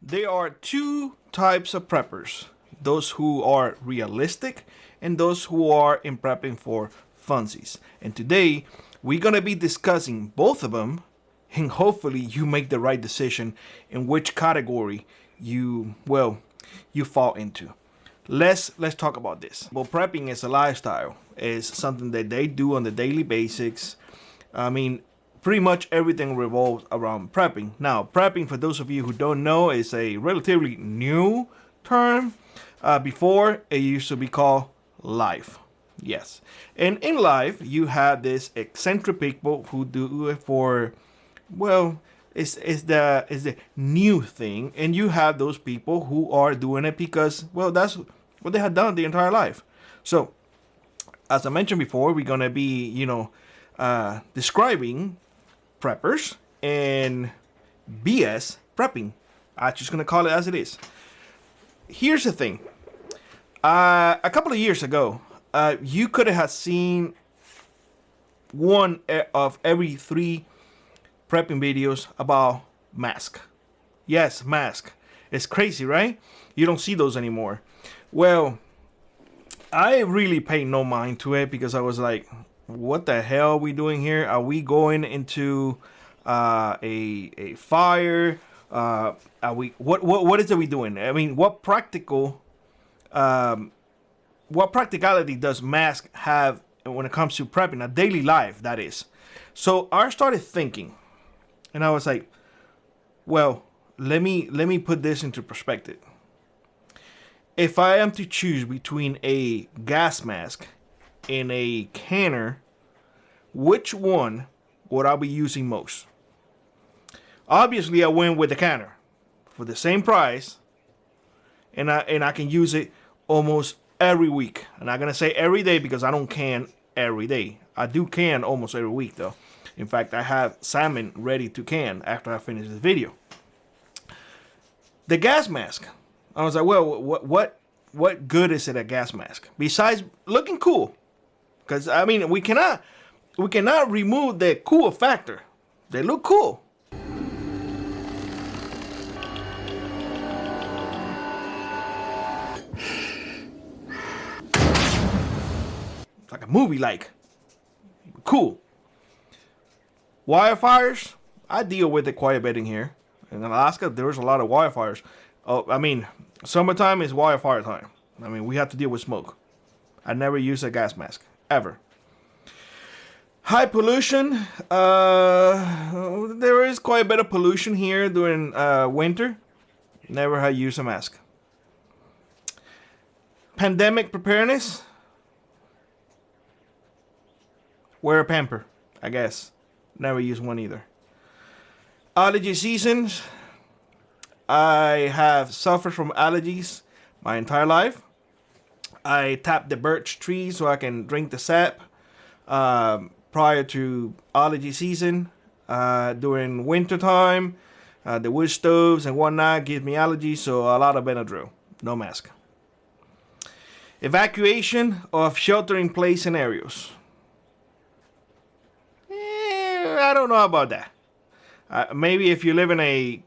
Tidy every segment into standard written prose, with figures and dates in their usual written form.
there are two types of preppers: those who are realistic and those who are in prepping for funsies. And today we're gonna be discussing both of them, and hopefully you make the right decision in which category you fall into. Let's talk about this. Well, prepping is a lifestyle. It's something that they do on the daily basis. I mean, pretty much everything revolves around prepping. Now, prepping, for those of you who don't know, is a relatively new term. Before, it used to be called life. Yes. And in life, you have this eccentric people who do it for, well, it's the new thing. And you have those people who are doing it because, well, that's what they have done the entire life. So, as I mentioned before, we're going to be, describing preppers and BS prepping. I'm just going to call it as it is. Here's the thing. A couple of years ago, you could have seen one of every 3 prepping videos about mask. Yes, mask. It's crazy, right? You don't see those anymore. Well, I really paid no mind to it because I was like, what the hell are we doing here? Are we going into a fire? Are we what is it we doing? I mean, what practicality does mask have when it comes to prepping, a daily life, that is? So I started thinking, and I was like, well, let me put this into perspective. If I am to choose between a gas mask and a canner, which one would I be using most? Obviously, I went with the canner for the same price, and I can use it almost every week. I'm not gonna say every day because I don't can every day. I do can almost every week though. In fact, I have salmon ready to can after I finish this video. The gas mask, I was like, well, what good is it, a gas mask, besides looking cool? Because I mean, we cannot remove the cool factor. They look cool. It's like a movie, like cool. Wildfires, I deal with it quite a bit in here. In Alaska, there's a lot of wildfires. Oh, I mean, summertime is wildfire time. I mean, we have to deal with smoke. I never use a gas mask, ever. High pollution. There is quite a bit of pollution here during winter. Never have used a mask. Pandemic preparedness. Wear a pamper, I guess. Never use one either. Allergy seasons. I have suffered from allergies my entire life. I tap the birch tree so I can drink the sap prior to allergy season. During winter time, the wood stoves and whatnot give me allergies, so a lot of Benadryl. No mask. Evacuation of shelter-in-place scenarios. I don't know about that. Maybe if you live in a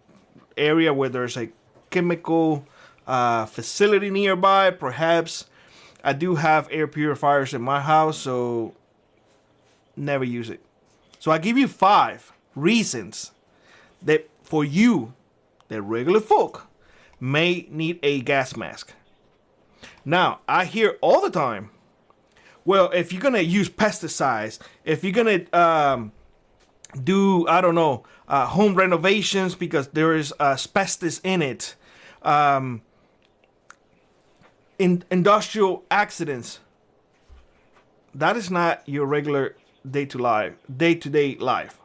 area where there's a chemical facility nearby, perhaps. I do have air purifiers in my house, so never use it. So I give you 5 reasons that for you, the regular folk, may need a gas mask. Now, I hear all the time, well, if you're gonna use pesticides, if you're gonna do, I don't know, home renovations because there is asbestos in it, in industrial accidents, that is not your regular day-to-day life.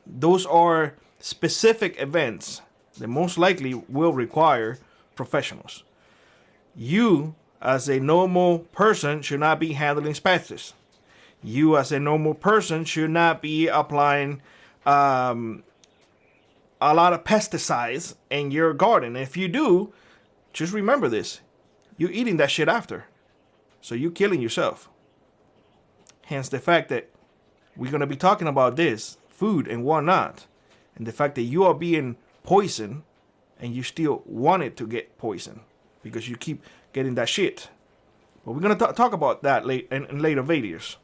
Those are specific events that most likely will require professionals. You, as a normal person, should not be handling asbestos. You, as a normal person, should not be applying a lot of pesticides in your garden. If you do, just remember this. You're eating that shit after. So you're killing yourself. Hence the fact that we're going to be talking about this, food and whatnot, and the fact that you are being poisoned and you still want it to get poisoned because you keep getting that shit. But we're going to talk about that in later videos.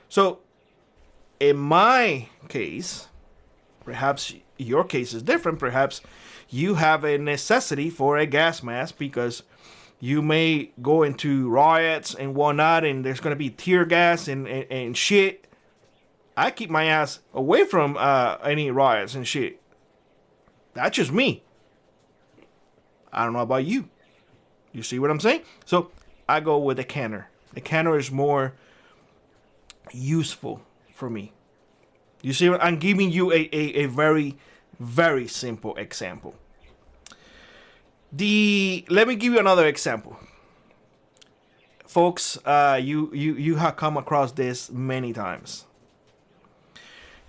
So, in my case, perhaps your case is different. Perhaps you have a necessity for a gas mask because you may go into riots and whatnot, and there's going to be tear gas and shit. I keep my ass away from any riots and shit. That's just me. I don't know about you. You see what I'm saying? So I go with a canner. A canner is more useful for me. You see, I'm giving you a very, very simple example. Let me give you another example. Folks, you have come across this many times.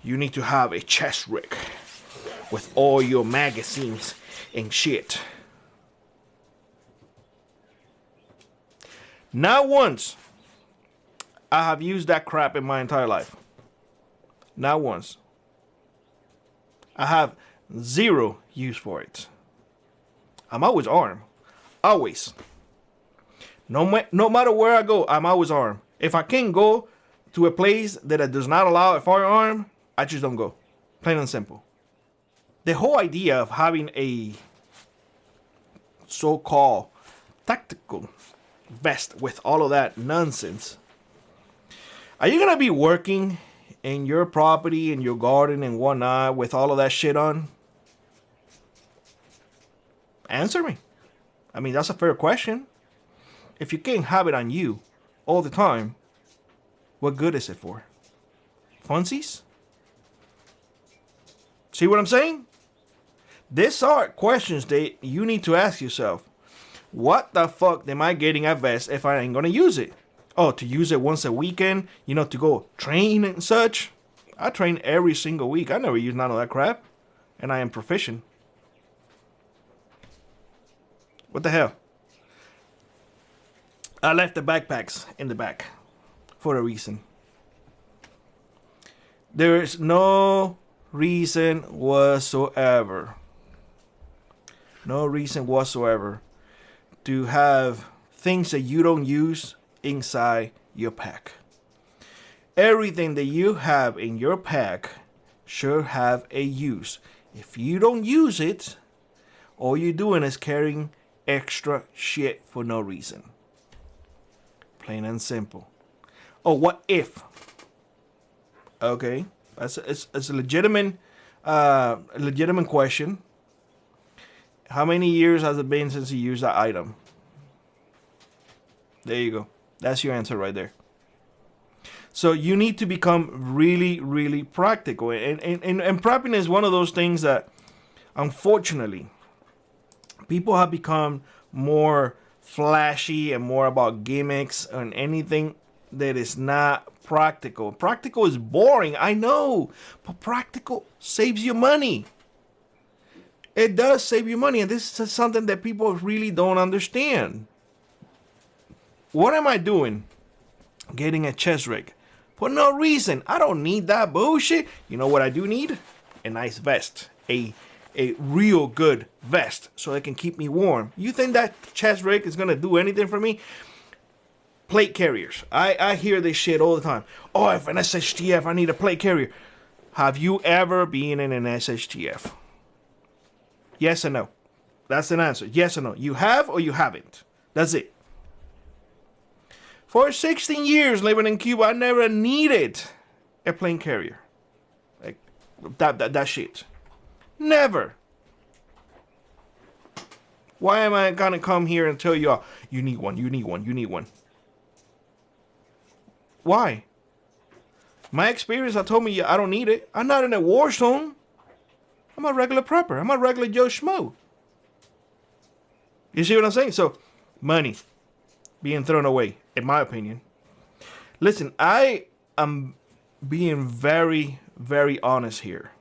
You need to have a chest rig with all your magazines and shit. Not once I have used that crap in my entire life. Not once. I have zero use for it. I'm always armed. Always. No matter where I go, I'm always armed. If I can't go to a place that does not allow a firearm, I just don't go. Plain and simple. The whole idea of having a so-called tactical vest with all of that nonsense. Are you going to be working in your property, in your garden and whatnot with all of that shit on? Answer me. I mean, that's a fair question. If you can't have it on you all the time, what good is it for? Funsies? See what I'm saying? These are questions that you need to ask yourself. What the fuck am I getting a vest if I ain't gonna use it? Oh, to use it once a weekend, to go train and such? I train every single week. I never use none of that crap. And I am proficient. What the hell? I left the backpacks in the back for a reason. There is no reason whatsoever. No reason whatsoever to have things that you don't use inside your pack. Everything that you have in your pack should have a use. If you don't use it, all you're doing is carrying extra shit for no reason. Plain and simple. Oh, what if? Okay, it's a legitimate question. How many years has it been since you used that item? There you go. That's your answer right there. So you need to become really, really practical. And prepping is one of those things that, unfortunately, people have become more flashy and more about gimmicks and anything that is not practical. Practical is boring, I know, but practical saves you money. It does save you money, and this is something that people really don't understand. What am I doing? Getting a chest rig for no reason. I don't need that bullshit. You know what I do need? A nice vest. A real good vest so it can keep me warm. You think that chest rig is gonna do anything for me? Plate carriers. I hear this shit all the time. Oh, if an SHTF, I need a plate carrier. Have you ever been in an SHTF? Yes or no? That's an answer. Yes or no? You have or you haven't? That's it. For 16 years living in Cuba, I never needed a plane carrier. Like that shit. Never. Why am I gonna come here and tell you, you need one, you need one, you need one? Why? My experience, I told me I don't need it. I'm not in a war zone. I'm a regular prepper. I'm a regular Joe Schmo. You see what I'm saying? So, money being thrown away, in my opinion. Listen, I am being very, very honest here.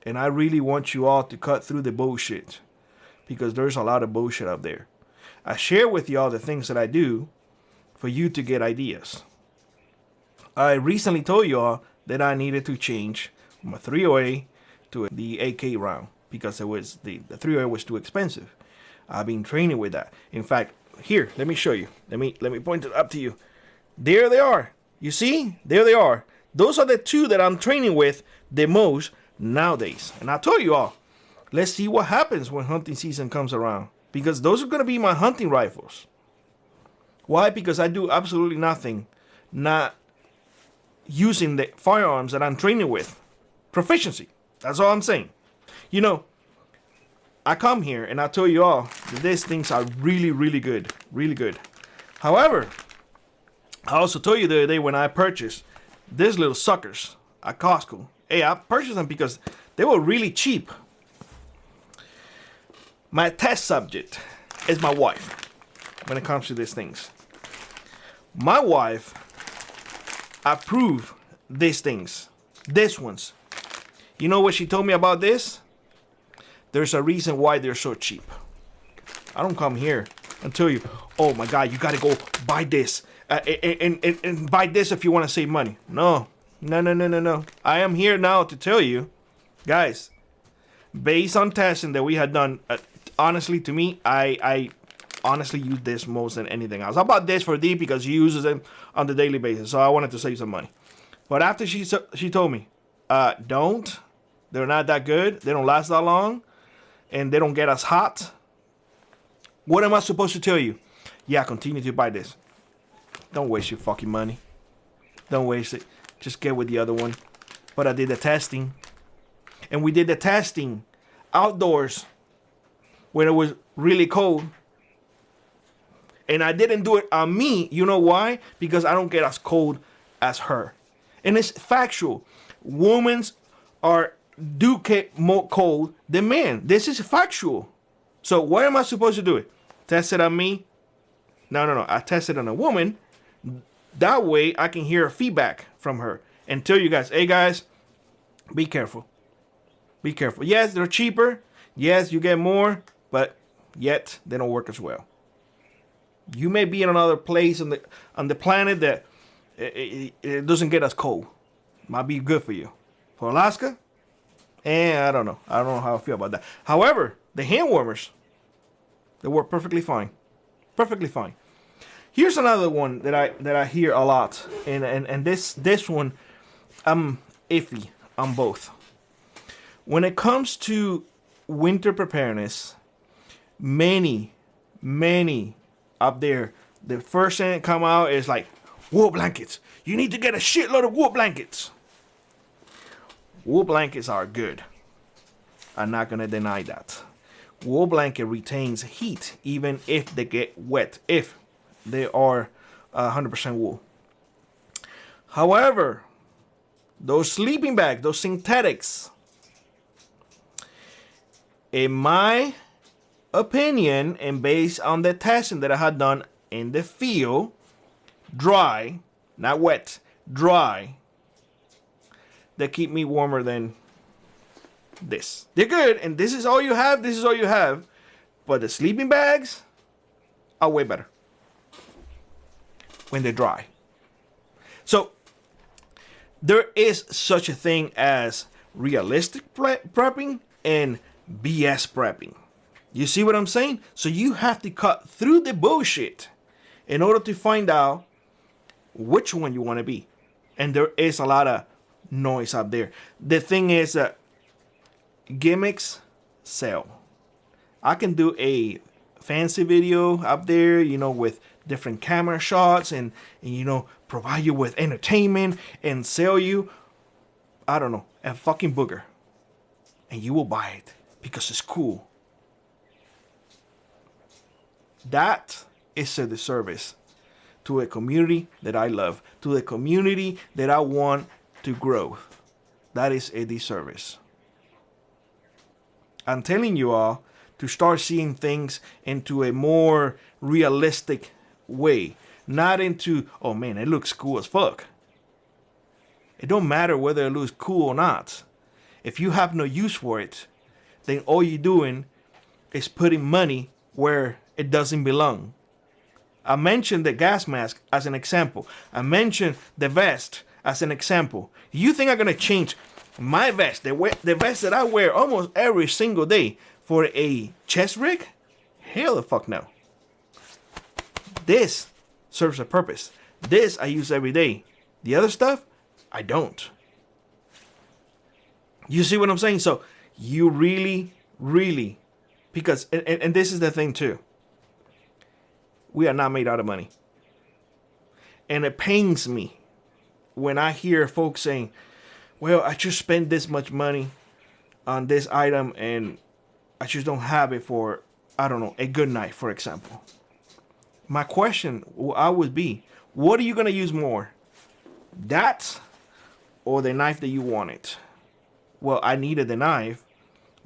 And I really want you all to cut through the bullshit. Because there's a lot of bullshit out there. I share with y'all the things that I do for you to get ideas. I recently told y'all that I needed to change from a 308 to the AK round. because it was the 308 was too expensive. I've been training with that. In fact, here, let me show you. Let me point it up to you. There they are. You see? There they are. Those are the two that I'm training with the most nowadays. And I told you all, let's see what happens when hunting season comes around, because those are going to be my hunting rifles. Why? Because I do absolutely nothing not using the firearms that I'm training with. Proficiency. That's all I'm saying. You know, I come here and I tell you all that these things are really, really good. Really good. However, I also told you the other day when I purchased these little suckers at Costco. Hey, I purchased them because they were really cheap. My test subject is my wife when it comes to these things. My wife approved these things. These ones. You know what she told me about this? There's a reason why they're so cheap. I don't come here and tell you, oh my God, you gotta go buy this. And buy this if you want to save money. No. I am here now to tell you, guys, based on testing that we had done, honestly, to me, I honestly use this most than anything else. I bought this for Dee because she uses them on the daily basis, so I wanted to save some money. But after she told me, don't. They're not that good. They don't last that long. And they don't get as hot. What am I supposed to tell you? Yeah, continue to buy this. Don't waste your fucking money. Don't waste it. Just get with the other one. But I did the testing. And we did the testing outdoors when it was really cold. And I didn't do it on me. You know why? Because I don't get as cold as her. And it's factual. Women do get more cold than men. This is factual. So why am I supposed to do it? Test it on me? No. I tested on a woman. That way I can hear feedback from her and tell you guys, hey guys, be careful. Be careful. Yes, they're cheaper. Yes, you get more, but yet they don't work as well. You may be in another place on the planet that it doesn't get as cold. Might be good for you. For Alaska, I don't know. I don't know how I feel about that. However, the hand warmers, they work perfectly fine. Perfectly fine. Here's another one that I hear a lot, and this one, I'm iffy on both. When it comes to winter preparedness, many up there, the first thing that come out is like wool blankets. You need to get a shitload of wool blankets. Wool blankets are good. I'm not gonna deny that. Wool blanket retains heat even if they get wet. If they are 100% wool. However, those sleeping bags, those synthetics, in my opinion, and based on the testing that I had done in the field, dry, not wet, dry, they keep me warmer than this. They're good, and this is all you have, but the sleeping bags are way better when they're dry. So there is such a thing as realistic prepping and BS prepping. You see what I'm saying? So you have to cut through the bullshit in order to find out which one you want to be. And there is a lot of noise out there. The thing is that gimmicks sell. I can do a fancy video up there, with different camera shots and provide you with entertainment and sell you, I don't know, a fucking booger. And you will buy it because it's cool. That is a disservice to a community that I love, to a community that I want to grow. That is a disservice. I'm telling you all to start seeing things into a more realistic way. Not into, oh man, it looks cool as fuck. It don't matter whether it looks cool or not. If you have no use for it, then all you're doing is putting money where it doesn't belong. I mentioned the gas mask as an example. I mentioned the vest as an example. You think I'm going to change My vest, the vest that I wear almost every single day for a chest rig, hell the fuck no. This serves a purpose. This I use every day. The other stuff, I don't. You see what I'm saying? So you really, because, and this is the thing too. We are not made out of money. And it pains me when I hear folks saying, well, I just spent this much money on this item and I just don't have it for, I don't know, a good knife, for example. My question would be, what are you going to use more? That or the knife that you wanted? Well, I needed the knife,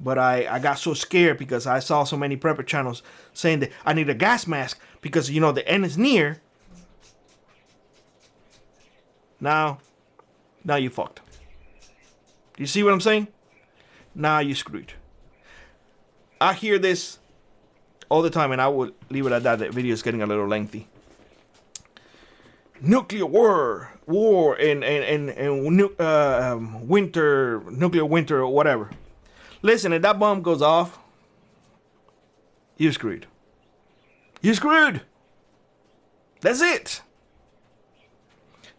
but I got so scared because I saw so many prepper channels saying that I need a gas mask because, you know, the end is near. Now you fucked. Do you see what I'm saying? Now you screwed. I hear this all the time, and I will leave it at that. The video is getting a little lengthy. Nuclear war, and winter, nuclear winter, or whatever. Listen, if that bomb goes off, you're screwed. You're screwed. That's it.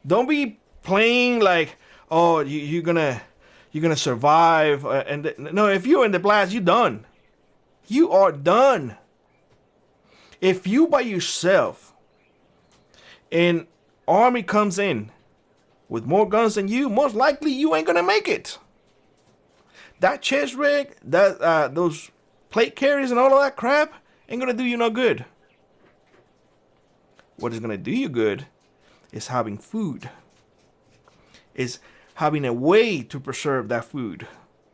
Don't be playing like, oh, you're gonna survive. No, if you're in the blast, you're done. You are done. If you by yourself and army comes in with more guns than you, most likely you ain't gonna make it. That chest rig, that those plate carriers and all of that crap ain't gonna do you no good. What is gonna do you good is having food. Is having a way to preserve that food.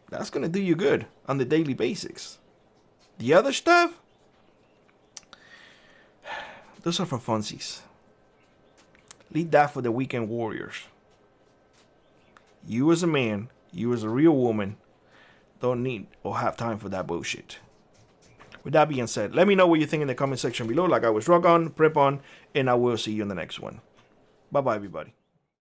That's gonna do you good on the daily basics. The other stuff, those are for funsies. Leave that for the weekend warriors. You as a man, you as a real woman, don't need or have time for that bullshit. With that being said, let me know what you think in the comment section below. Like I was, rock on, prep on, and I will see you in the next one. Bye-bye, everybody.